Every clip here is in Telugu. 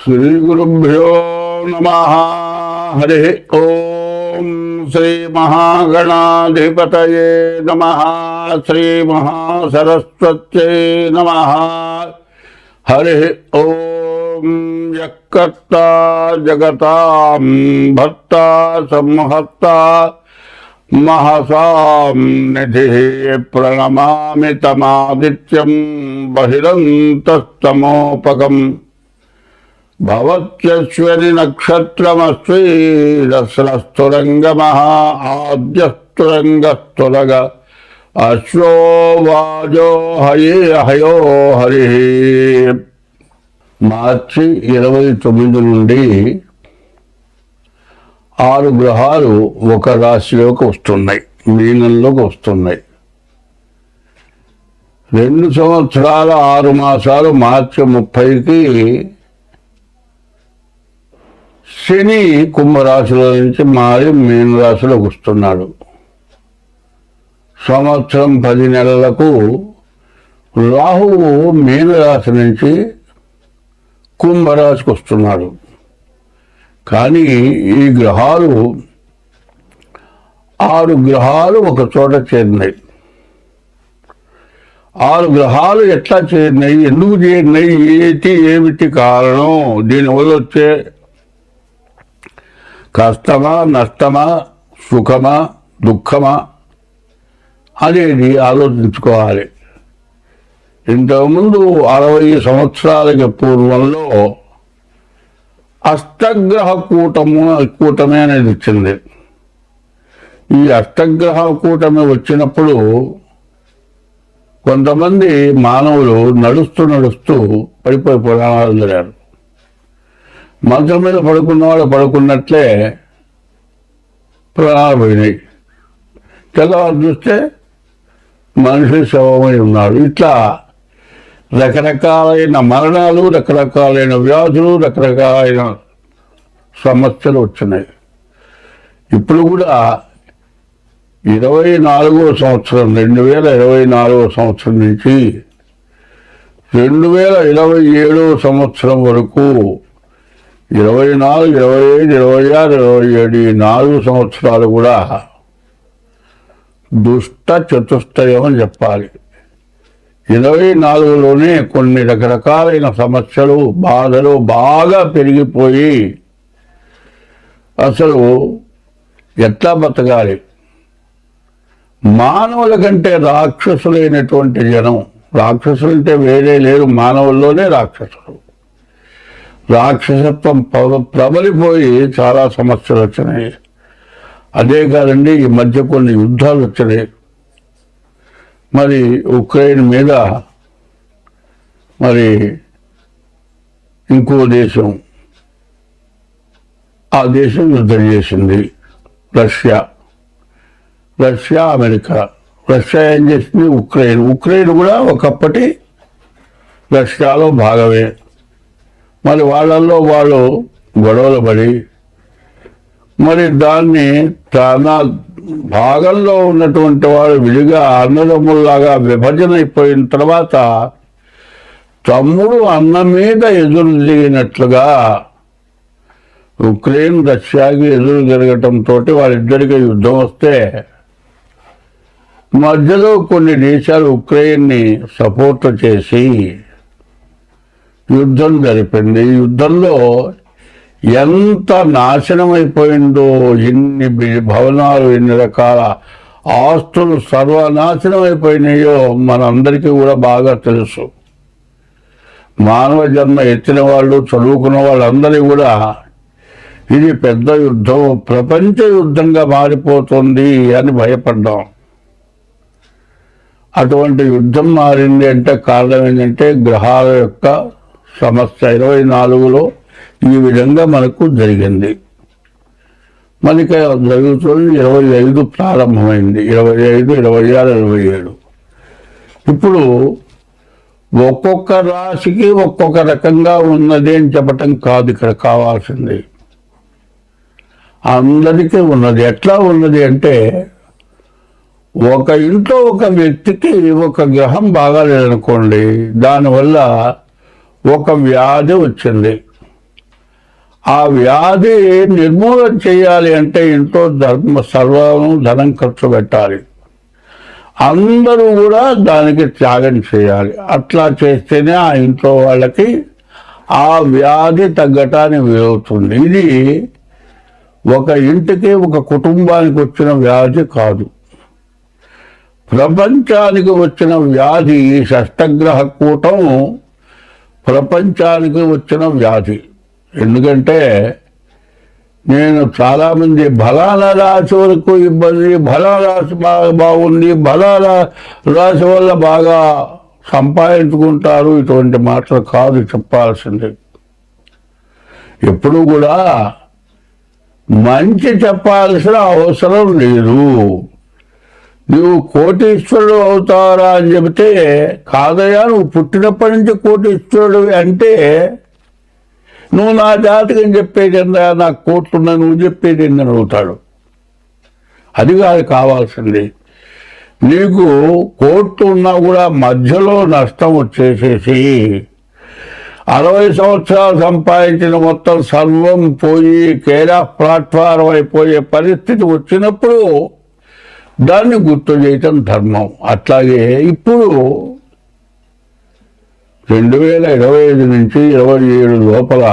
శ్రీగురుభ్యో నమః. హరి ఓం. శ్రీ మహాగణాధిపతయే నమః. శ్రీ మహాసరస్వత్యై నమః. హరి ఓం. యక్కర్తా జగతాం భర్తా సంహర్తా మహసాం నిధిః ప్రణమామి తమాదిత్యం బహిరంతస్తమోపగం. భవత్యశ్వని నక్షత్రమస్మి దస్రస్తురంగమః ఆద్యస్తురంగస్తురగ అశ్వో వాజో హయో హరి. మార్చి 29 నుండి 6 గ్రహాలు ఒక రాశిలోకి వస్తున్నాయి, మీనంలోకి వస్తున్నాయి. 2 సంవత్సరాల 6 మాసాలు మార్చి 30కి శని కుంభరాశిలో నుంచి మారి మీనరాశిలోకి వస్తున్నాడు. సంవత్సరం 10 నెలలకు రాహువు మీనరాశి నుంచి కుంభరాశికి వస్తున్నాడు. కానీ ఈ గ్రహాలు 6 గ్రహాలు ఒక చోట చేరినాయి. 6 గ్రహాలు ఎట్లా చేరినాయి, ఎందుకు చేరినాయి, ఏమిటి కారణం, దీనివల్ల వచ్చే కష్టమా నష్టమా సుఖమా దుఃఖమా అనేది ఆలోచించుకోవాలి. ఇంతకుముందు 60 సంవత్సరాలకి పూర్వంలో అష్టగ్రహ కూటమి అనేది వచ్చింది. ఈ అష్టగ్రహ కూటమి వచ్చినప్పుడు కొంతమంది మానవులు నడుస్తూ పడిపోయి పురాణాలు జరిగారు. మంచం మీద పడుకున్నవాడు పడుకున్నట్లే ప్రాణాలు పోయినాయి. తెల్లవారు చూస్తే మనిషి శవమై ఉన్నాడు. ఇట్లా రకరకాలైన మరణాలు, రకరకాలైన వ్యాధులు, రకరకాలైన సమస్యలు వచ్చినాయి. ఇప్పుడు కూడా 24వ సంవత్సరం 2024వ సంవత్సరం నుంచి 2027వ సంవత్సరం వరకు 24, 25, 26, 27 ఈ 4 సంవత్సరాలు కూడా దుష్ట చతుష్టయం అని చెప్పాలి. 24లోనే కొన్ని రకరకాలైన సమస్యలు, బాధలు బాగా పెరిగిపోయి అసలు ఎట్లా బతకాలి, మానవుల కంటే రాక్షసులైనటువంటి జనం, రాక్షసులంటే వేరే లేరు, మానవుల్లోనే రాక్షసులు, రాక్షసత్వం ప్రబలిపోయి చాలా సమస్యలు వచ్చినాయి. అదే కాదండి, ఈ మధ్య కొన్ని యుద్ధాలు వచ్చినాయి. మరి ఉక్రెయిన్ మీద మరి ఇంకో దేశం, ఆ దేశం యుద్ధం చేసింది, రష్యా, అమెరికా. రష్యా ఏం చేసింది, ఉక్రెయిన్ కూడా ఒకప్పటి రష్యాలో భాగమే. మరి వాళ్ళల్లో వాళ్ళు గొడవలు పడి మరి దాన్ని తన భాగంలో ఉన్నటువంటి వాడు విడిగా అన్నదమ్ముల్లాగా విభజన అయిపోయిన తర్వాత తమ్ముడు అన్న మీద ఎదురు తిరిగినట్లుగా ఉక్రెయిన్ రష్యాకి ఎదురు తిరగటంతో వాళ్ళిద్దరికి యుద్ధం వస్తే మధ్యలో కొన్ని దేశాలు ఉక్రెయిన్ని సపోర్ట్ చేసి యుద్ధం జరిపింది. ఈ యుద్ధంలో ఎంత నాశనం అయిపోయిందో, ఎన్ని భవనాలు, ఎన్ని రకాల ఆస్తులు సర్వనాశనం అయిపోయినాయో మనందరికీ కూడా బాగా తెలుసు. మానవ జన్మ ఎత్తిన వాళ్ళు, చదువుకున్న వాళ్ళందరూ కూడా ఇది పెద్ద యుద్ధం, ప్రపంచ యుద్ధంగా మారిపోతుంది అని భయపడ్డాం. అటువంటి యుద్ధం మారింది అంటే కారణం ఏంటంటే గ్రహాల యొక్క సమస్య. 24లో ఈ విధంగా మనకు జరిగింది. మనకి జరుగుతుంది 25 ప్రారంభమైంది, 25, 26, 27. ఇప్పుడు ఒక్కొక్క రాశికి ఒక్కొక్క రకంగా ఉన్నది అని చెప్పటం కాదు ఇక్కడ కావాల్సింది. అందరికీ ఉన్నది. ఎట్లా ఉన్నది అంటే ఒక ఇంట్లో ఒక వ్యక్తికి ఒక గ్రహం బాగాలేదనుకోండి, దానివల్ల ఒక వ్యాధి వచ్చింది. ఆ వ్యాధి నిర్మూలన చేయాలి అంటే ఇంట్లో సర్వం ధనం ఖర్చు పెట్టాలి. అందరూ కూడా దానికి త్యాగం చేయాలి. అట్లా చేస్తేనే ఆ ఇంట్లో వాళ్ళకి ఆ వ్యాధి తగ్గటానికి వీలవుతుంది. ఇది ఒక ఇంటికి ఒక కుటుంబానికి వచ్చిన వ్యాధి కాదు, ప్రపంచానికి వచ్చిన వ్యాధి. ఈ షష్టగ్రహ కూటం ప్రపంచానికి వచ్చిన వ్యాధి. ఎందుకంటే నేను చాలామంది బలాల రాశి వరకు ఇబ్బంది, బలాల రాశి బాగా బాగుంది, బలాల రాశి వల్ల బాగా సంపాదించుకుంటారు, ఇటువంటి మాటలు కాదు చెప్పాల్సింది. ఎప్పుడు కూడా మంచి చెప్పాల్సిన అవసరం లేదు. నువ్వు కోటీశ్వరుడు అవుతారా అని చెబితే, కాదయ్యా నువ్వు పుట్టినప్పటి నుంచి కోటీశ్వరుడు అంటే నువ్వు నా జాతకం చెప్పేది ఏందా, నాకు కోట్లున్నా నువ్వు చెప్పేది ఏందని అవుతాడు. అది కాదు కావాల్సింది. నీకు కోట్లు ఉన్నా కూడా మధ్యలో నష్టం వచ్చేసేసి 60 సంవత్సరాలు సంపాదించిన మొత్తం సర్వం పోయి కేరా ప్లాట్ఫారం అయిపోయే పరిస్థితి వచ్చినప్పుడు దాన్ని గుర్తు చేయటం ధర్మం. అట్లాగే ఇప్పుడు 2025 నుంచి 27 లోపల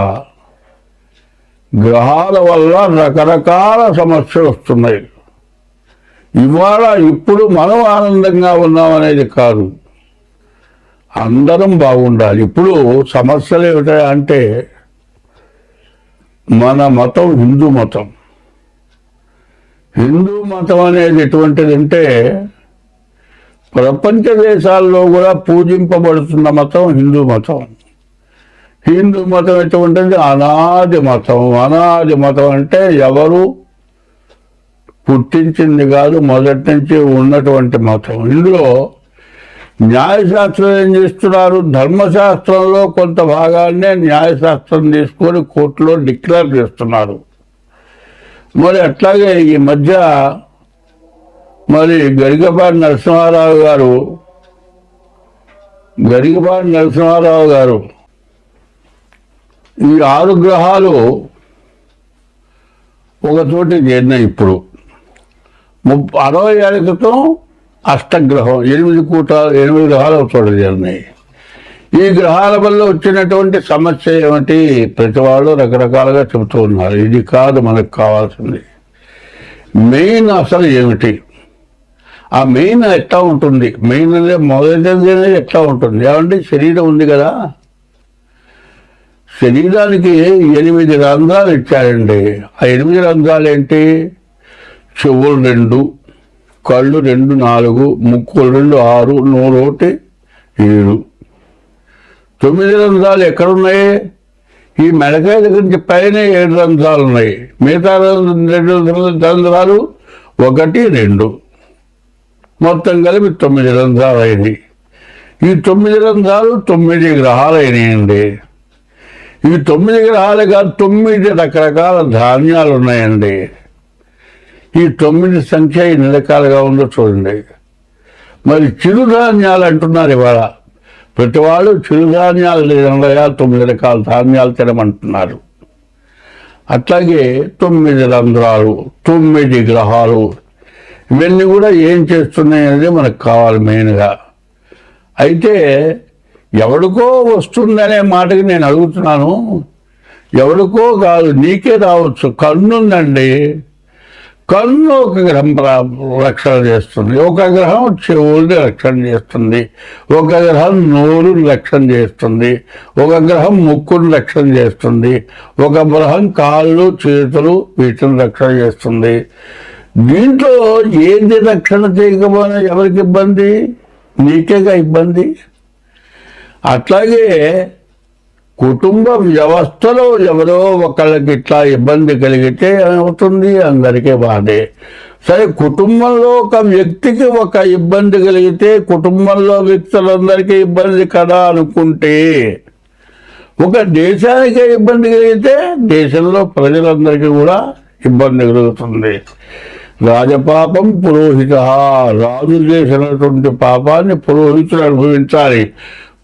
గ్రహాల వల్ల రకరకాల సమస్యలు వస్తున్నాయి. ఇవాళ ఇప్పుడు మనం ఆనందంగా ఉన్నామనేది కాదు, అందరం బాగుండాలి. ఇప్పుడు సమస్యలు ఏమిటంటే మన మతం హిందూ మతం. హిందూ మతం అనేది ఎటువంటిదంటే ప్రపంచ దేశాల్లో కూడా పూజింపబడుతున్న మతం హిందూ మతం. హిందూ మతం ఎటువంటిది? అనాది మతం. అనాది మతం అంటే ఎవరు పుట్టించింది కాదు, మొదటి నుంచి ఉన్నటువంటి మతం. ఇందులో న్యాయశాస్త్రం ఏం చేస్తున్నారు? ధర్మశాస్త్రంలో కొంత భాగాన్నే న్యాయశాస్త్రం తీసుకొని కోర్టులో డిక్లేర్ చేస్తున్నారు. మరి అట్లాగే ఈ మధ్య మరి గరికపాటి నరసింహారావు గారు ఈ 6 గ్రహాలు ఒక చోటి చేరినాయి. ఇప్పుడు 60 ఏళ్ల క్రితం అష్టగ్రహం 8 గ్రహాలు ఒక చోట చేరినాయి. ఈ గ్రహాల వల్ల వచ్చినటువంటి సమస్య ఏమిటి? ప్రతి వాళ్ళు రకరకాలుగా చెబుతూ ఉన్నారు. ఇది కాదు మనకు కావాల్సింది. మెయిన్ అసలు ఏమిటి? ఆ మెయిన్ ఎట్లా ఉంటుంది? మెయిన్ అనేది మొదటిది ఎట్లా ఉంటుంది? ఏమంటే శరీరం ఉంది కదా, శరీరానికి 8 రంధ్రాలు ఇచ్చారండి. ఆ 8 రంధ్రాలు ఏంటి? చెవులు 2, కళ్ళు 2, 4, ముక్కులు 2, 6, నోరు 1, 7. 9 రంధ్రాలు ఎక్కడున్నాయి? ఈ మెడకాయ దగ్గర నుంచి పైన 7 రంధ్రాలు ఉన్నాయి. మిగతా 2 రంధ్రాలు 1, 2 మొత్తం కలిపి 9 రంధ్రాలు అయినాయి. ఈ 9 రంధ్రాలు 9 గ్రహాలు అయినాయండి. ఈ 9 గ్రహాలుగా 9 రకరకాల ధాన్యాలు ఉన్నాయండి. ఈ 9 సంఖ్య ఎన్ని రకాలుగా ఉందో చూడండి. మరి చిరుధాన్యాలు అంటున్నారు ఇవాళ. ప్రతి వాళ్ళు చిరుధాన్యాలు లేదనగా 9 రకాల ధాన్యాలు తినమంటున్నారు. అట్లాగే 9 రంధ్రాలు, 9 గ్రహాలు, ఇవన్నీ కూడా ఏం చేస్తున్నాయి అనేది మనకు కావాలి మెయిన్గా. అయితే ఎవడికో వస్తుందనే మాటకి నేను అడుగుతున్నాను. ఎవడికో కాదు, నీకే రావచ్చు. కన్ను ఉందండి, కన్ను ఒక గ్రహం రక్షణ చేస్తుంది, ఒక గ్రహం చెవుల్ని రక్షణ చేస్తుంది, ఒక గ్రహం నోరుని రక్షణ చేస్తుంది, ఒక గ్రహం ముక్కుని రక్షణ చేస్తుంది, ఒక గ్రహం కాళ్ళు చేతులు వీటిని రక్షణ చేస్తుంది. దీంట్లో ఏది రక్షణ చేయకపోయినా ఎవరికి ఇబ్బంది? నీకేగా ఇబ్బంది. అట్లాగే కుటుంబ వ్యవస్థలో ఎవరో ఒకళ్ళకి ఇట్లా ఇబ్బంది కలిగితే ఏమవుతుంది? అందరికీ బాధే. సరే, కుటుంబంలో ఒక వ్యక్తికి ఒక ఇబ్బంది కలిగితే కుటుంబంలో వ్యక్తులందరికీ ఇబ్బంది కదా అనుకుంటే, ఒక దేశానికే ఇబ్బంది కలిగితే దేశంలో ప్రజలందరికీ కూడా ఇబ్బంది కలుగుతుంది. రాజపాపం పురోహిత, రాజు చేసినటువంటి పాపాన్ని పురోహితులు అనుభవించాలి.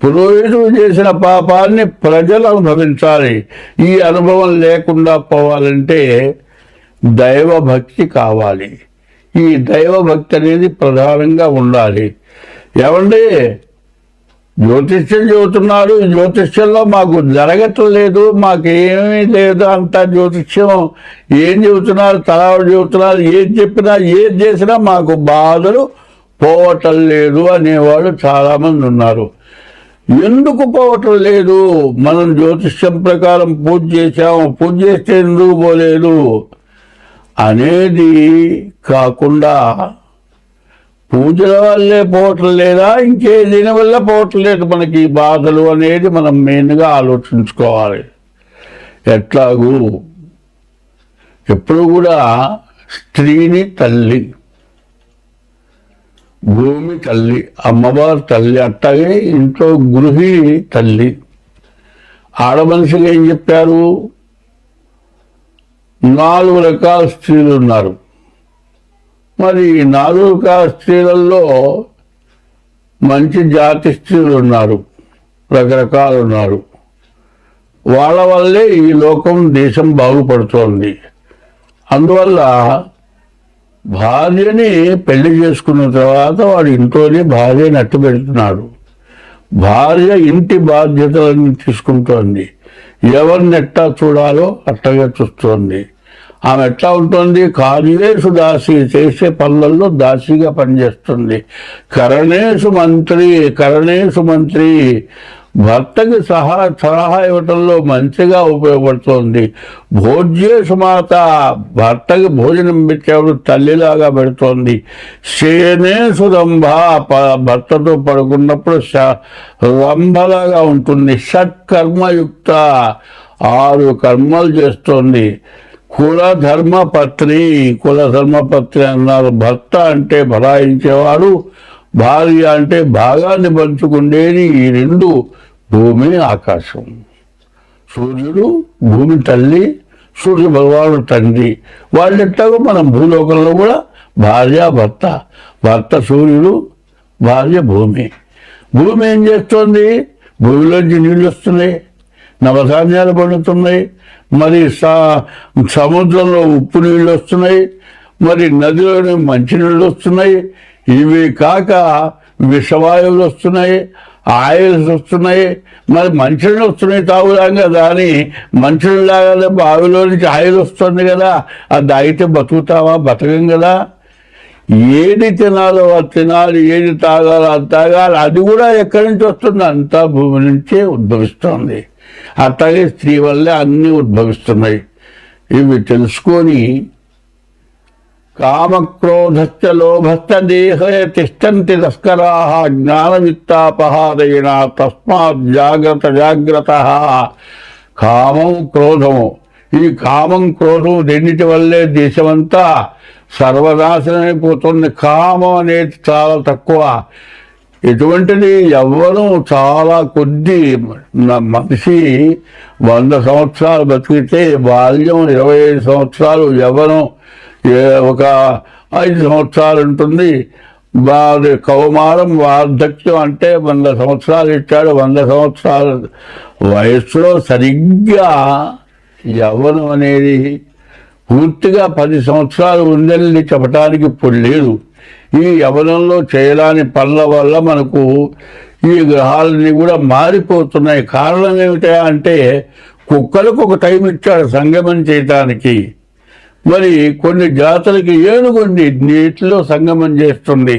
పురోహితుడు చేసిన పాపాన్ని ప్రజలు అనుభవించాలి. ఈ అనుభవం లేకుండా పోవాలంటే దైవభక్తి కావాలి. ఈ దైవభక్తి అనేది ప్రధానంగా ఉండాలి. ఏమండి, జ్యోతిష్యం చెబుతున్నారు, జ్యోతిష్యంలో మాకు జరగట్లేదు, మాకేమీ లేదు, అంతా జ్యోతిష్యం ఏం చెబుతున్నారు, తలాడు చెబుతున్నారు, ఏది చెప్పినా ఏది చేసినా మాకు బాధలు పోవటం లేదు అనేవాళ్ళు చాలామంది ఉన్నారు. ఎందుకు పోవటం లేదు? మనం జ్యోతిష్యం ప్రకారం పూజ చేశాము, పూజ చేస్తే ఎందుకు పోలేదు అనేది కాకుండా పూజల వల్లే పోవటం లేదా, ఇంకే దీని వల్ల పోవటం లేదు మనకి బాధలు అనేది మనం మెయిన్గా ఆలోచించుకోవాలి. ఎట్లాగూ ఎప్పుడు కూడా స్త్రీని తల్లి, భూమి తల్లి, అమ్మవారు తల్లి, అట్లాగే ఇంట్లో గృహిణి తల్లి. ఆడమనిషిగా ఏం చెప్పారు? 4 రకాల స్త్రీలు ఉన్నారు. మరి 4 రకాల స్త్రీలలో మంచి జాతి స్త్రీలు ఉన్నారు, రకరకాలు ఉన్నారు. వాళ్ళ వల్లే ఈ లోకం, దేశం బాగుపడుతోంది. అందువల్ల భార్యని పెళ్లి చేసుకున్న తర్వాత వాడు ఇంట్లోనే భార్యని అట్టు పెడుతున్నాడు. భార్య ఇంటి బాధ్యతలన్నీ తీసుకుంటోంది. ఎవరిని ఎట్టా చూడాలో అట్టగా చూస్తోంది. ఆమె ఎట్లా ఉంటుంది? కార్యేషు దాసి, చేసే పనులలో దాసిగా పనిచేస్తుంది. కరణేషు మంత్రి భర్తకి సలహా ఇవ్వటంలో మంచిగా ఉపయోగపడుతోంది. భోజ్యేషు మాత, భర్తకి భోజనం పెట్టేవాడు తల్లిలాగా పెడుతోంది. శయనేషు రంభ, భర్తతో పడుకున్నప్పుడు రంభలాగా ఉంటుంది. షట్కర్మయుక్త, 6 కర్మలు చేస్తోంది. కులధర్మపత్ని అన్నారు. భర్త అంటే భరాయించేవాడు, భార్య అంటే భాగాన్ని పంచుకుండేది. ఈ 2 భూమి ఆకాశం. సూర్యుడు భూమి తల్లి, సూర్య భగవానుడు తండ్రి. వాళ్ళెట్టాగో మనం భూలోకంలో కూడా భార్య భర్త, భర్త సూర్యుడు, భార్య భూమి. భూమి ఏం చేస్తోంది? భూమిలోంచి నీళ్ళు వస్తున్నాయి, నవధాన్యాలు పండుతున్నాయి, మరి సముద్రంలో ఉప్పు నీళ్ళు వస్తున్నాయి, మరి నదిలోనే మంచినీళ్ళు వస్తున్నాయి. ఇవి కాక విషవాయువులు వస్తున్నాయి, ఆయిల్స్ వస్తున్నాయి. మరి మంచినీళ్ళు వస్తున్నాయి తాగుదాం కదా అని మంచినీళ్ళలాగానే బావిలో నుంచి ఆయిల్ వస్తుంది కదా, అది తాగితే బతుకుతావా? బతకం కదా. ఏది తినాలో అది తినాలి, ఏది తాగాలో అది తాగాలి. అది కూడా ఎక్కడి నుంచి వస్తుంది? అంతా భూమి నుంచే ఉద్భవిస్తుంది. అట్లాగే స్త్రీ వల్లే అన్నీ ఉద్భవిస్తున్నాయి. ఇవి తెలుసుకొని కామక్రోధశ్చ లోభశ్చ దేహే తిష్టంతి తస్కరాః జ్ఞానవిత్తాపహారేణ తస్మాత్ జాగ్రత్త. కామం క్రోధము, ఈ కామం క్రోధం రెండిటి వల్లే దేశమంతా సర్వనాశనమైపోతుంది. కామం అనేది చాలా తక్కువ. ఎటువంటిది? ఎవ్వరూ చాలా కొద్ది. మనిషి 100 సంవత్సరాలు బతికితే బాల్యం 25 సంవత్సరాలు, యవ్వనం ఒక 5 సంవత్సరాలు ఉంటుంది. కౌమారం, వార్ధక్యం అంటే 100 సంవత్సరాలు ఇచ్చాడు. 100 సంవత్సరాల వయస్సులో సరిగ్గా యవ్వనం అనేది పూర్తిగా 10 సంవత్సరాలు ఉందని చెప్పడానికి ఇప్పుడు లేదు. ఈ యవ్వనంలో చేయరాని పనుల వల్ల మనకు ఈ గ్రహాలన్నీ కూడా మారిపోతున్నాయి. కారణం ఏమిటా అంటే కుక్కలకు ఒక టైం ఇచ్చాడు సంగమం చేయటానికి. మరి కొన్ని జాతులకి ఏనుగుండి నీటిలో సంగమం చేస్తుంది.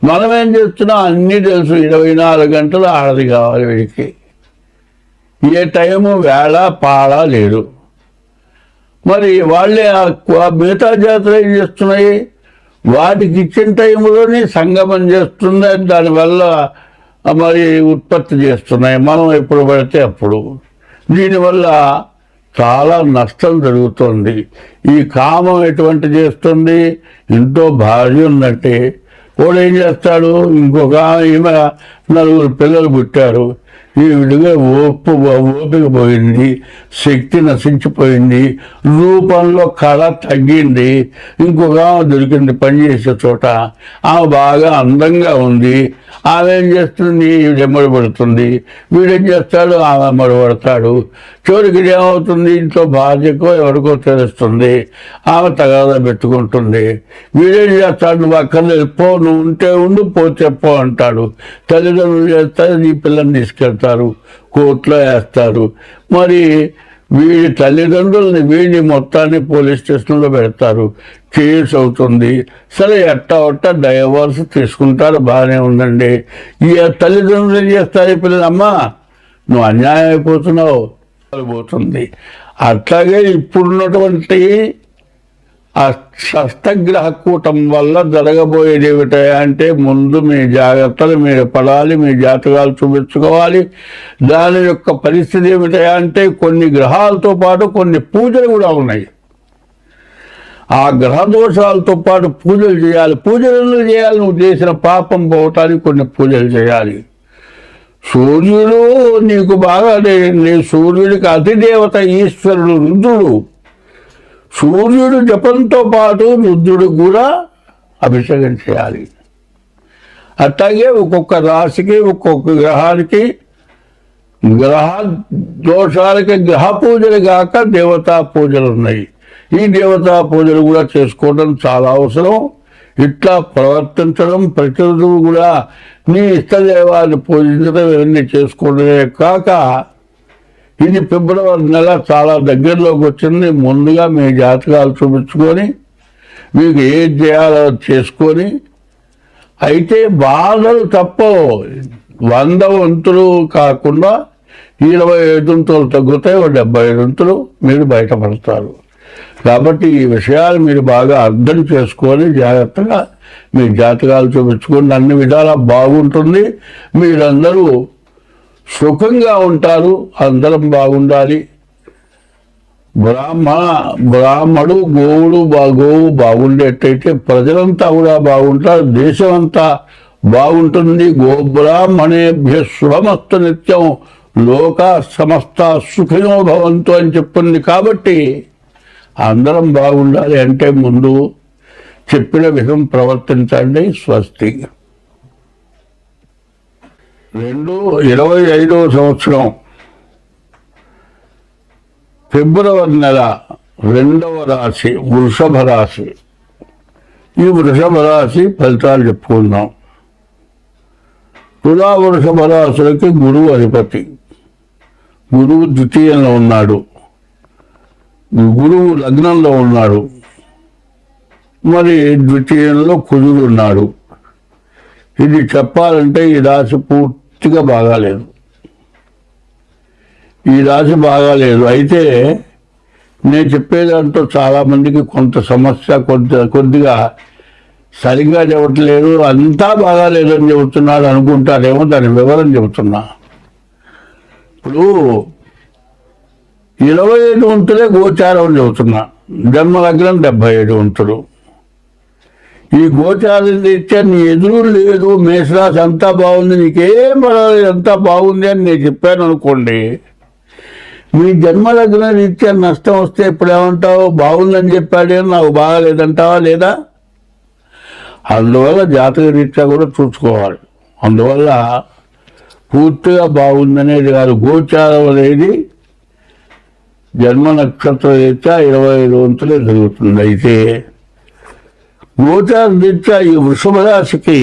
మనం ఏం చేస్తున్నాం? అన్నీ తెలుసు. 24 గంటలు ఆడది కావాలి వీడికి. ఏ టైము వేళ పాళ లేదు. మరి వాళ్ళే మిగతా జాతులు ఏం చేస్తున్నాయి? వాటికి ఇచ్చిన టైంలోనే సంగమం చేస్తుంది. దానివల్ల మరి ఉత్పత్తి చేస్తున్నాయి. మనం ఎప్పుడు పడితే అప్పుడు. దీనివల్ల చాలా నష్టం జరుగుతుంది. ఈ కామం ఎటువంటి చేస్తుంది? ఇంట్లో భార్య ఉన్నట్టే వాడు ఏం చేస్తాడు? ఇంకొక ఈమె 4 పిల్లలు పుట్టారు. ఈ విధంగా ఓపిక పోయింది, శక్తి నశించిపోయింది, రూపంలో కళ తగ్గింది. ఇంకొక ఆమె దొరికింది పనిచేసే చోట. ఆమె బాగా అందంగా ఉంది. ఆమె ఏం చేస్తుంది? ఎమ్మడి పడుతుంది. వీడేం చేస్తాడు? ఆమె ఎమ్మడి పడతాడు. చివరికి ఏమవుతుంది? ఇంట్లో భార్యకో ఎవరికో తెలుస్తుంది. ఆమె తగాదా పెట్టుకుంటుంది. వీడేం చేస్తాడు? నువ్వు అక్కర్లేదు, పో, నువ్వు ఉంటే ఉండు, పోతే పో అంటాడు. తల్లిదండ్రులు చేస్తారు, నీ పిల్లని తీసుకెళ్తారు, కోర్టులో వేస్తారు. మరి వీడి తల్లిదండ్రులని వీడిని మొత్తాన్ని పోలీస్ స్టేషన్లో పెడతారు. కేసు అవుతుంది. సరే, ఎట్టా డైవర్స్ తీసుకుంటారు, బాగానే ఉందండి. ఈ తల్లిదండ్రులు ఏం చేస్తారు? ఈ పిల్లలు, అమ్మా నువ్వు అన్యాయం అయిపోతున్నావు పోతుంది. అట్లాగే ఇప్పుడున్నటువంటి ఆ షష్టగ్రహ కూటం వల్ల జరగబోయేది ఏమిటంటే, ముందు మీ జాగ్రత్తలు మీరు పడాలి, మీ జాతకాలు చూపించుకోవాలి. దాని యొక్క పరిస్థితి ఏమిటంటే, కొన్ని గ్రహాలతో పాటు కొన్ని పూజలు కూడా ఉన్నాయి. ఆ గ్రహ దోషాలతో పాటు పూజలు చేయాలి. పూజలు ఎందుకు చేయాలి? నువ్వు చేసిన పాపం పోవటానికి కొన్ని పూజలు చేయాలి. సూర్యుడు నీకు బాగా లేదండి. సూర్యుడికి అధిదేవత ఈశ్వరుడు రుద్రుడు. సూర్యుడు జపంతో పాటు రుద్రుడు కూడా అభిషేకం చేయాలి. అట్లాగే ఒక్కొక్క రాశికి, ఒక్కొక్క గ్రహానికి, గ్రహ దోషాలకి గ్రహ పూజలు కాక దేవతా పూజలు ఉన్నాయి. ఈ దేవతా పూజలు కూడా చేసుకోవడం చాలా అవసరం. ఇట్లా ప్రవర్తించడం, ప్రతిరోజు కూడా నీ ఇష్టదేవాన్ని పూజించడం, ఇవన్నీ చేసుకోవడమే కాక, ఇది ఫిబ్రవరి నెల చాలా దగ్గరలోకి వచ్చింది. ముందుగా మీ జాతకాలు చూపించుకొని మీకు ఏది చేయాలో చేసుకొని, అయితే బాధలు తప్పవు. 100 వంతులు కాకుండా 25 వంతులు తగ్గుతాయి. 75 వంతులు మీరు బయటపడతారు. కాబట్టి ఈ విషయాలు మీరు బాగా అర్థం చేసుకొని జాగ్రత్తగా మీ జాతకాలు చూపించుకొని అన్ని విధాలా బాగుంటుంది. మీరందరూ సుఖంగా ఉంటారు. అందరం బాగుండాలి. బ్రాహ్మడు గోవుడు గోవు బాగుండేటైతే ప్రజలంతా కూడా బాగుంటారు, దేశం అంతా బాగుంటుంది. గోబ్రాహ్మణేభ్య శుభమస్తు నిత్యం లోక సమస్త సుఖినో భవంతు అని చెప్పింది. కాబట్టి అందరం బాగుండాలి అంటే ముందు చెప్పిన విధం ప్రవర్తించండి. స్వస్తి. 2025వ సంవత్సరం ఫిబ్రవరి నెల 2వ రాశి వృషభ రాశి. ఈ వృషభ రాశి ఫలితాలు చెప్పుకుందాం. తులా వృషభ రాశులకి గురువు అధిపతి. గురువు ద్వితీయంలో ఉన్నాడు. గురువు లగ్నంలో ఉన్నాడు. మరి ద్వితీయంలో కుజుడు ఉన్నాడు. ఇది చెప్పాలంటే ఈ రాశి పూర్తిగా బాగాలేదు. ఈ రాశి బాగాలేదు. అయితే నేను చెప్పేదాంట్లో చాలామందికి కొంత సమస్య, కొద్దిగా సరిగ్గా చెప్పట్లేదు, అంతా బాగాలేదని చెబుతున్నాడు అనుకుంటారేమో. దాని వివరం చెబుతున్నా. ఇప్పుడు 25 వంతులే గోచారం చెబుతున్నా. జన్మలగ్నం 77 వంతులు. ఈ గోచారం రీత్యా నీ ఎదురు లేదు, మేషరాశి అంతా బాగుంది, నీకేం పర్వాలేదు, అంతా బాగుంది అని నేను చెప్పాను అనుకోండి. మీ జన్మలగ్న రీత్యా నష్టం వస్తే ఇప్పుడు ఏమంటావు? బాగుందని చెప్పాడే, నాకు బాగాలేదంటావా లేదా? అందువల్ల జాతక రీత్యా కూడా చూసుకోవాలి. అందువల్ల పూర్తిగా బాగుందనేది కాదు. గోచారం అనేది జన్మ నక్షత్ర రీత్యా 25 వంతులే జరుగుతుంది. అయితే గోచార రీత్యా ఈ వృషభ రాశికి,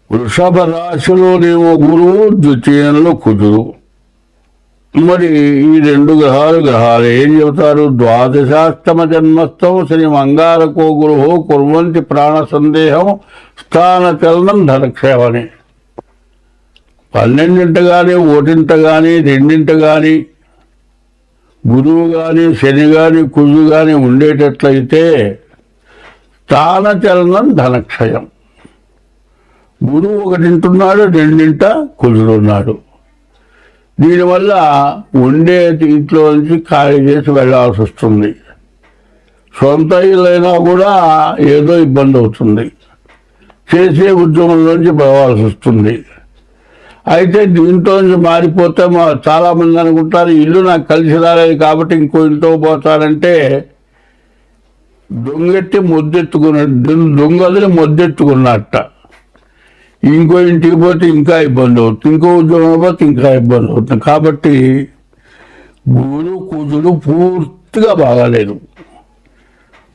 వృషభ రాశిలోనేమో గురువు, ద్వితీయంలో కుజుడు. మరి ఈ 2 గ్రహాలు ఏం చెబుతారు? ద్వాదశాష్టమ జన్మస్థం శ్రీ మంగారకో గురువు కుర్వంతి ప్రాణ సందేహం స్థాన చలనం ధనక్షేమని. 12 కానీ 1 కానీ 2 కానీ గురువు కానీ శని కానీ కుజు కానీ ఉండేటట్లయితే స్థాన చలనం ధనక్షయం. గురువు 1 ఉన్నాడు, 2 కుజుడు ఉన్నాడు. దీనివల్ల ఉండే ఇంట్లో నుంచి ఖాళీ చేసి వెళ్ళాల్సి వస్తుంది. సొంత ఇల్లైనా కూడా ఏదో ఇబ్బంది అవుతుంది. చేసే ఉద్యోగంలోంచి పోవాల్సి వస్తుంది. అయితే దీంట్లో నుంచి మారిపోతే చాలా మంది అనుకుంటారు ఇల్లు నాకు కలిసి రాలేదు కాబట్టి ఇంకో ఇంట్లో పోతారంటే దొంగెట్టి దొంగదిని మొద్దెత్తుకున్నట్ట. ఇంకో ఇంటికి పోతే ఇంకా ఇబ్బంది అవుతుంది, ఇంకో ఉద్యోగం పోతే ఇంకా ఇబ్బంది అవుతుంది. కాబట్టి గురు కుజుడు పూర్తిగా బాగాలేదు.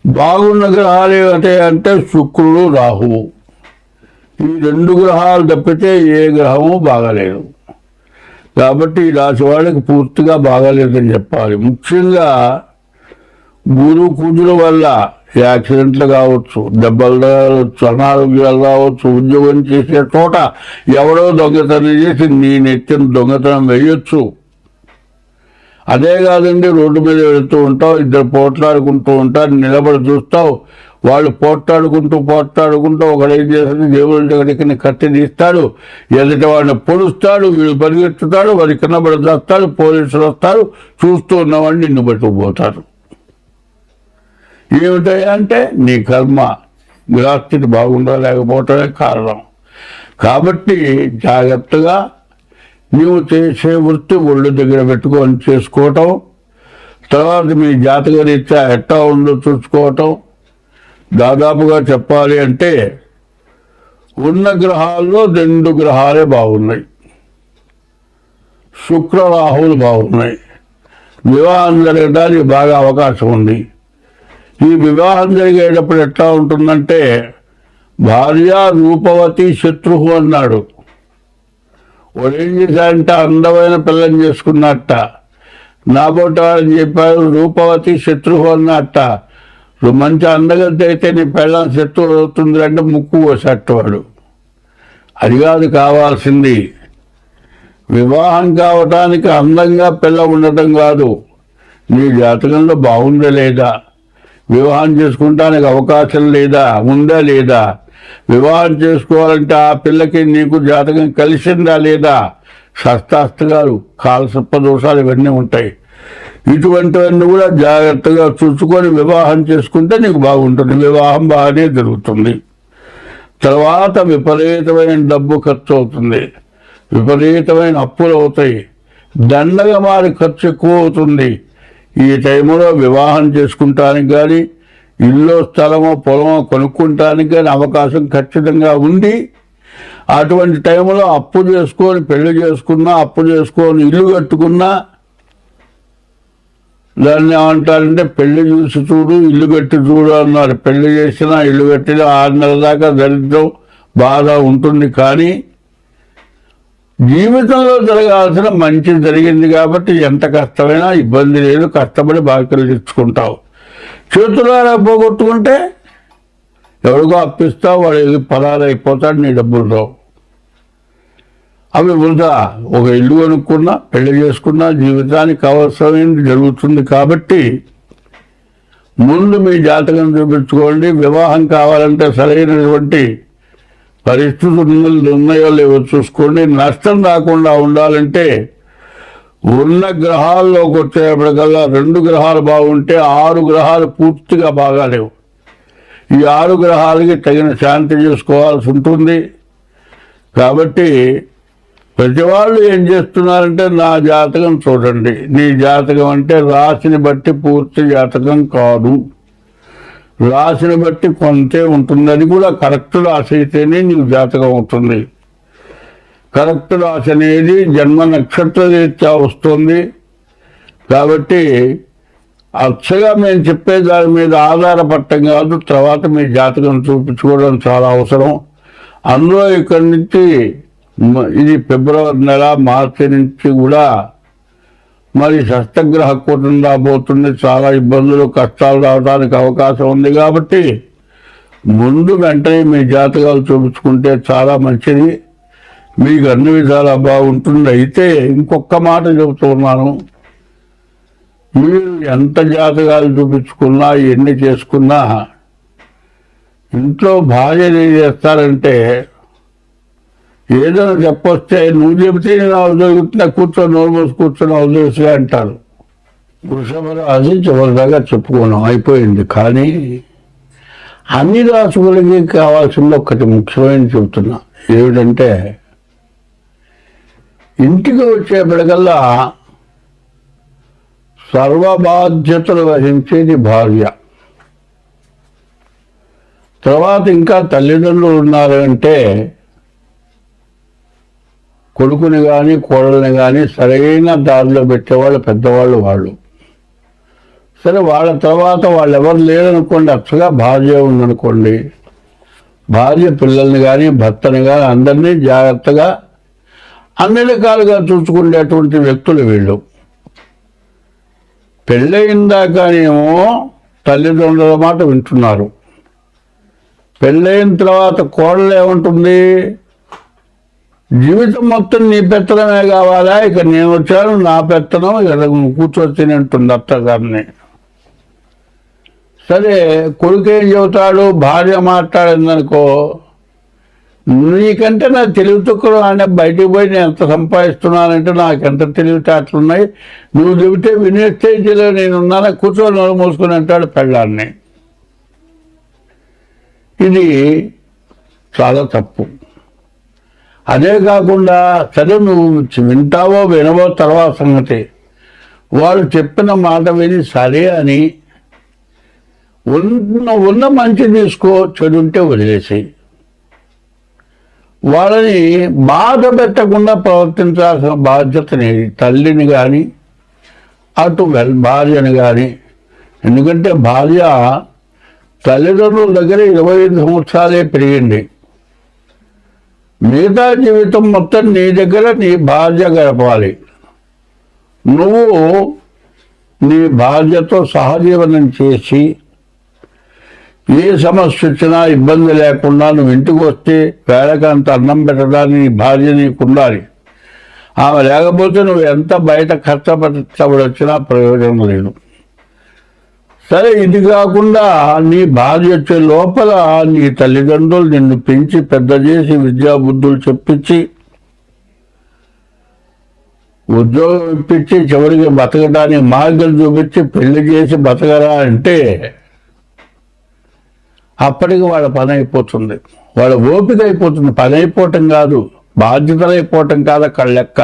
బాగున్న గ్రహాలు అంటే శుక్రుడు రాహువు, ఈ 2 గ్రహాలు తప్పితే ఏ గ్రహము బాగాలేదు. కాబట్టి ఈ రాశి వాళ్ళకి పూర్తిగా బాగాలేదని చెప్పాలి. ముఖ్యంగా గురు కుజుల వల్ల యాక్సిడెంట్లు కావచ్చు, దెబ్బలు రావచ్చు, అనారోగ్యాలు రావచ్చు, ఉద్యోగం చేసే చోట ఎవడో దొంగతనం చేసి నీ నెత్తిన దొంగతనం వేయొచ్చు. అదే కాదండి, రోడ్డు మీద వెళుతూ ఉంటావు, ఇద్దరు పోట్లాడుకుంటూ ఉంటారు, నిలబడి చూస్తావు, వాళ్ళు పోట్లాడుకుంటూ ఒకడేం చేస్తాడు, దేవుడి దగ్గరికి కత్తి తీస్తాడు, ఎదుటి వాడిని పొడుస్తాడు, వీడు పరిగెత్తుతాడు, వాడి కింద పడి చేస్తాడు, పోలీసులు వస్తారు, చూస్తూ ఉన్నవాడిని నిన్ను పట్టుకుపోతారు. ఏమిటంటే నీ కర్మ, గ్రహస్థితి బాగుండా లేకపోవటమే కారణం. కాబట్టి జాగ్రత్తగా నీవు చేసే వృత్తి ఒళ్ళు దగ్గర పెట్టుకొని చేసుకోవటం, తర్వాత మీ జాతక రీత్యా ఎట్టా ఉందో చూసుకోవటం. దాదాపుగా చెప్పాలి అంటే ఉన్న గ్రహాల్లో 2 గ్రహాలే బాగున్నాయి. శుక్ర రాహువులు బాగున్నాయి. వివాహం జరగడానికి బాగా అవకాశం ఉంది. ఈ వివాహం జరిగేటప్పుడు ఎట్లా ఉంటుందంటే భార్య రూపవతి శత్రువు అన్నాడు. వాడు ఏం చేశాడంటే అందమైన పిల్లని చేసుకున్నట్ట. నాబోటి వాడని చెప్పాడు రూపవతి శత్రువు అన్నట్ట. మంచి అందగద్ద అయితే నీ పిల్లని శత్రువు అవుతుంది అంటే ముక్కు కోసేటవాడు. అది కాదు కావాల్సింది. వివాహం కావటానికి అందంగా పిల్ల ఉండటం కాదు, నీ జాతకంలో బాగుందా లేదా, వివాహం చేసుకుంటానికి అవకాశం లేదా, ఉందా లేదా, వివాహం చేసుకోవాలంటే ఆ పిల్లకి నీకు జాతకం కలిసిందా లేదా, శస్త్రాస్త్రాలు కాలసర్ప దోషాలు ఇవన్నీ ఉంటాయి. ఇటువంటివన్నీ కూడా జాగ్రత్తగా చూసుకొని వివాహం చేసుకుంటే నీకు బాగుంటుంది. వివాహం బాగానే జరుగుతుంది. తర్వాత విపరీతమైన డబ్బు ఖర్చు అవుతుంది, విపరీతమైన అప్పులు అవుతాయి, దండగా మారి ఖర్చు ఎక్కువ అవుతుంది. ఈ టైంలో వివాహం చేసుకుంటానికి కానీ ఇల్లు స్థలమో పొలమో కొనుక్కుంటానికి కానీ అవకాశం ఖచ్చితంగా ఉంది. అటువంటి టైంలో అప్పు చేసుకొని పెళ్లి చేసుకున్నా, అప్పు చేసుకొని ఇల్లు కట్టుకున్నా దాన్ని ఏమంటారంటే పెళ్లి చూసి చూడు ఇల్లు కట్టి చూడు అన్నారు. పెళ్లి చేసినా ఇల్లు కట్టినా 6 నెలల దాకా దరిద్రం బాధ ఉంటుంది. కానీ జీవితంలో జరగాల్సిన మంచి జరిగింది కాబట్టి ఎంత కష్టమైనా ఇబ్బంది లేదు, కష్టపడి బాకీలు తెచ్చుకుంటావు. చేతులారా పోగొట్టుకుంటే ఎవరికో అప్పిస్తావు, వాడు పరారైపోతాడు, నీ డబ్బులతో అవి వృధా. ఒక ఇల్లు కొనుక్కున్నా, పెళ్లి చేసుకున్నా జీవితానికి అవసరమైనది జరుగుతుంది. కాబట్టి ముందు మీ జాతకం చూపించుకోండి. వివాహం కావాలంటే సరైనటువంటి పరిస్థితులు ఉన్నాయో లేవో చూసుకోండి. నష్టం రాకుండా ఉండాలంటే ఉన్న గ్రహాల్లోకి వచ్చేప్పటికల్లా 2 గ్రహాలు బాగుంటే 6 గ్రహాలు పూర్తిగా బాగాలేవు. ఈ 6 గ్రహాలకి తగిన శాంతి చేసుకోవాల్సి ఉంటుంది. కాబట్టి ప్రతి వాళ్ళు ఏం చేస్తున్నారంటే నా జాతకం చూడండి. నీ జాతకం అంటే రాశిని బట్టి పూర్తి జాతకం కాదు, రాశిని బట్టి కొంతే ఉంటుంది. అది కూడా కరెక్ట్ రాశి అయితేనే నీకు జాతకం అవుతుంది. కరెక్ట్ రాశి అనేది జన్మ నక్షత్ర రీత్యా వస్తుంది. కాబట్టి అచ్చగా మేము చెప్పే దాని మీద ఆధారపడటం కాదు, తర్వాత మీ జాతకం చూపించుకోవడం చాలా అవసరం. అందులో ఇక్కడి నుంచి ఇది ఫిబ్రవరి నెల, మార్చి నుంచి కూడా మరి షష్టగ్రహ కూటం రాబోతుంది. చాలా ఇబ్బందులు కష్టాలు రావడానికి అవకాశం ఉంది. కాబట్టి ముందు వెంటనే మీ జాతకాలు చూపించుకుంటే చాలా మంచిది, మీకు అన్ని విధాలా బాగుంటుంది. అయితే ఇంకొక మాట చెబుతున్నాను, మీరు ఎంత జాతకాలు చూపించుకున్నా ఎన్ని చేసుకున్నా ఇంట్లో భార్యలు ఏం చేస్తారంటే ఏదైనా చెప్పొస్తే నువ్వు చెబితే నేను అవజరుగుతున్నా, కూర్చొని నోర్మోసి కూర్చొని అవజరుగుతుగా అంటారు. వృషభ రాశి చివరిదాకా చెప్పుకున్నాం, అయిపోయింది. కానీ అన్ని రాశులకి కావాల్సింది ఒక్కటి ముఖ్యమైన చెబుతున్నా, ఏమిటంటే ఇంటికి వచ్చేప్పటికల్లా సర్వ బాధ్యతలు వహించేది భార్య. తర్వాత ఇంకా తల్లిదండ్రులు ఉన్నారు అంటే కొడుకుని కానీ కోడల్ని కానీ సరైన దారిలో పెట్టేవాళ్ళు పెద్దవాళ్ళు వాళ్ళు. సరే, వాళ్ళ తర్వాత వాళ్ళు ఎవరు లేరనుకోండి, అచ్చగా భార్య ఉందనుకోండి, భార్య పిల్లల్ని కానీ భర్తని కానీ అందరినీ జాగ్రత్తగా అన్ని రకాలుగా చూసుకునేటువంటి వ్యక్తులు వీళ్ళు. పెళ్ళయిందాకనేమో తల్లిదండ్రుల మాట వింటున్నారు. పెళ్ళయిన తర్వాత కోడలు ఏముంటుంది, జీవితం మొత్తం నీ పెత్తనమే కావాలా, ఇక నేను వచ్చాను నా పెత్తనం ఇక కూర్చొచ్చి అంటుంది అత్తగారిని. సరే, కొడుకేం చెబుతాడు, భార్య మాట్లాడిందనుకో, నీకంటే నా తెలివి తక్కువ అంటే బయటికి పోయి నేను ఎంత సంపాదిస్తున్నానంటే నాకు ఎంత తెలివితేటలున్నాయి, నువ్వు చెబితే వినే స్టేజీలో నేనున్నాను, కూర్చొని నోరు మూసుకుని అంటాడు పెళ్ళాన్ని. ఇది చాలా తప్పు. అదే కాకుండా సరే నువ్వు వింటావో వినవో తర్వాత సంగతి, వాళ్ళు చెప్పిన మాట విని సరే అని ఉన్న మంచి తీసుకో, చెడుంటే వదిలేసి వాళ్ళని బాధ పెట్టకుండా ప్రవర్తించాల్సిన బాధ్యతని తల్లిని కానీ అటు భార్యని కానీ. ఎందుకంటే భార్య తల్లిదండ్రుల దగ్గర 25 సంవత్సరాలే పెరిగింది, మిగతా జీవితం మొత్తం నీ దగ్గర నీ భార్య గడపాలి. నువ్వు నీ భార్యతో సహజీవనం చేసి ఏ సమస్య వచ్చినా ఇబ్బంది లేకుండా నువ్వు ఇంటికి వస్తే వేళకంత అన్నం పెట్టడానికి నీ భార్య నీకు ఉండాలి. ఆమె లేకపోతే నువ్వు ఎంత బయట కష్టపడి వచ్చినా ప్రయోజనం లేదు. సరే, ఇది కాకుండా నీ భార్య వచ్చే లోపల నీ తల్లిదండ్రులు నిన్ను పెంచి పెద్ద చేసి విద్యాబుద్ధులు చెప్పించి ఉద్యోగం ఇప్పించి చివరికి బతకడానికి మార్గం చూపించి పెళ్లి చేసి బతకరా అంటే అప్పటికి వాళ్ళ పని అయిపోతుంది, వాళ్ళ ఓపిక అయిపోతుంది. పని అయిపోవటం కాదు, బాధ్యతలు అయిపోవటం కాదు అక్కడ లెక్క.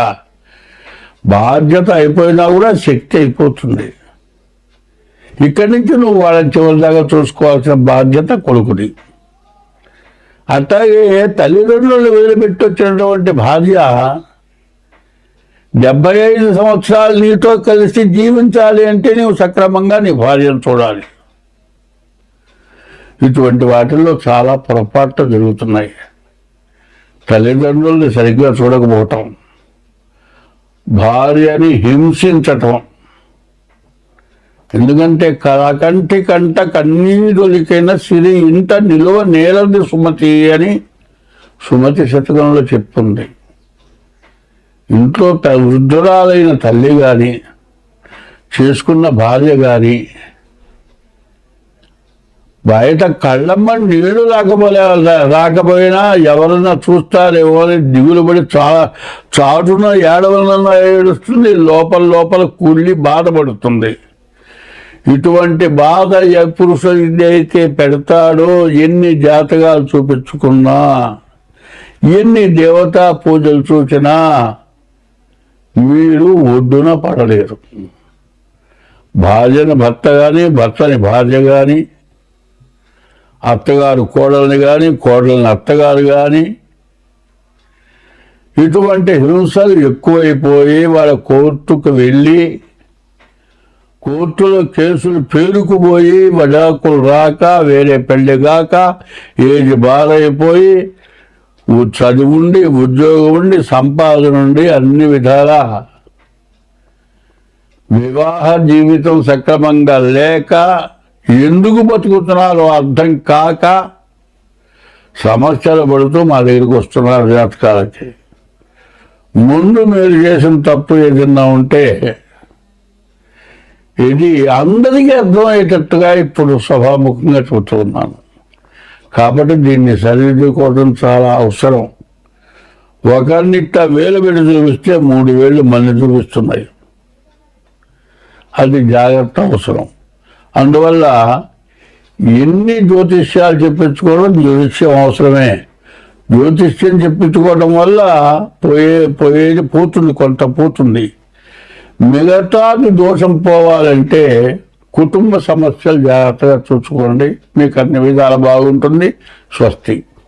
బాధ్యత అయిపోయినా కూడా శక్తి అయిపోతుంది. ఇక్కడి నుంచి నువ్వు వాళ్ళని చివరి దాకా చూసుకోవాల్సిన బాధ్యత కొడుకుని. అట్లాగే తల్లిదండ్రులు వదిలిపెట్టి వచ్చినటువంటి భార్య 75 సంవత్సరాలు నీతో కలిసి జీవించాలి అంటే నీవు సక్రమంగా నీ భార్యను చూడాలి. ఇటువంటి వాటిల్లో చాలా పొరపాట్లు జరుగుతున్నాయి. తల్లిదండ్రుల్ని సరిగ్గా చూడకపోవటం, భార్యని హింసించటం. ఎందుకంటే కంటి కంట కన్నీరులికైన సిరి ఇంట నిలువ నేలది సుమతి అని సుమతి శతకంలో చెప్తుంది. ఇంట్లో వృద్ధురాలైన తల్లి కానీ చేసుకున్న భార్య కానీ బయట కళ్ళమ్మ నీళ్లు రాకపోయినా ఎవరన్నా చూస్తారేమో అని దిగులు పడి చాటున ఏడవలన్నా ఏడుస్తుంది, లోపల కుళ్ళి బాధపడుతుంది. ఇటువంటి బాధ ఏ పురుషుడు అయితే పెడతాడో, ఎన్ని జాతకాలు చూపించుకున్నా, ఎన్ని దేవతా పూజలు చూసినా మీరు ఒడ్డున పడలేరు. భార్యని భర్త కానీ, భర్తని భార్య కానీ, అత్తగారు కోడల్ని కానీ, కోడల్ని అత్తగారు కానీ, ఇటువంటి హింసలు ఎక్కువైపోయి వాళ్ళ కోర్టుకు వెళ్ళి కోర్టులో కేసులు పేరుకుపోయి వడాకులు రాక, వేరే పెళ్లి కాక, ఏజ్ బారైపోయి, చదువుండి ఉద్యోగం ఉండి సంపాదన ఉండి అన్ని విధాల వివాహ జీవితం సక్రమంగా లేక ఎందుకు బతుకుతున్నారో అర్థం కాక సమస్యలు పడుతూ మా దగ్గరికి వస్తున్నారు జాతకాలకి. ముందు మీరు చేసిన తప్పు ఏదన్నా ఉంటే ఇది అందరికీ అర్థమయ్యేటట్టుగా ఇప్పుడు సభాముఖంగా చెబుతున్నాను. కాబట్టి దీన్ని సరిదిద్దుకోవడం చాలా అవసరం. ఒకరినిట్ట వేలు పెట్టి చూపిస్తే 3 వేళ్ళు మంది చూపిస్తున్నాయి. అది జాగ్రత్త అవసరం. అందువల్ల ఎన్ని జ్యోతిష్యాలు చెప్పించుకోవడం జ్యోతిష్యం అవసరమే. జ్యోతిష్యం చెప్పించుకోవడం వల్ల పోయేది పోతుంది, కొంత పోతుంది. మిగతాది దోషం పోవాలంటే కుటుంబ సమస్యలు జాగ్రత్తగా చూసుకోండి, మీకు అన్ని విధాలు బాగుంటుంది. స్వస్తి.